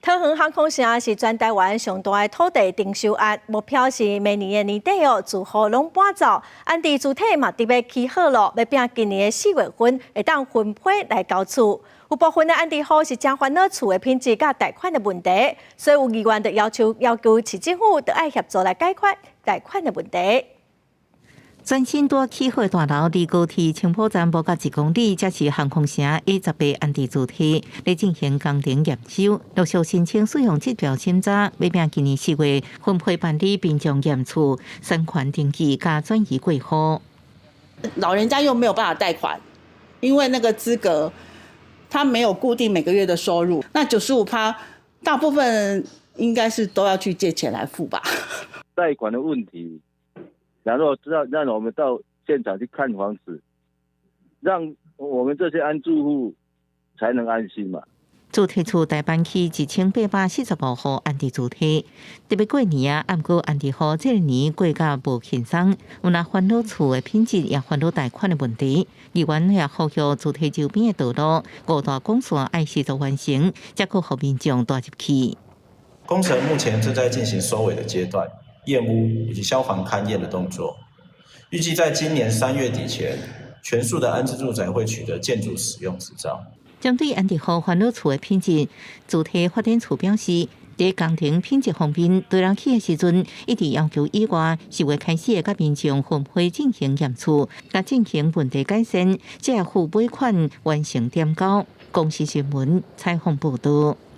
桃园航空城是全台湾上大的土地征收案，目标是明年的年底住户拢搬走。安置主体嘛，伫要起好了，要拼今年的4月份会当分配来交厝。有部分的安置户是真烦恼厝的品质甲贷款的问题，所以有议员就要求市政府就爱协助来解决贷款的问题。全新多起好大楼离高铁青埔站无到1公里，才是航空城 A18安置主体，咧进行工程验收，陆续申请使用指标审查，要拼今年4月分配办理民众验厝、申款登记加转移过户。老人家又没有办法贷款，因为那个资格他没有固定每个月的收入，那95%大部分应该是都要去借钱来付吧。贷款的问题。然后让我们到现场去看房子，让我们这些安住户才能安心嘛。主体厝大班区1845户安置主体，特别过年啊，毋过安置户这个年过甲无轻松，有那烦恼厝的品质，也烦恼贷款的问题。议员也呼吁主体周边的道路5大公线爱持续完成，才可互民众带入去。工程目前正在进行收尾的阶段。验屋以及消防勘验的动作，预计在今年3月底前，全数的安置住宅会取得建筑使用执照。针对安置户烦恼厝的品质，主体发展处表示，在工程品质方面，对人起的时阵，一直要求以外，4月开始甲民众分配进行验厝，甲进行问题改善，才付尾款完成点交。公司新闻采访报道。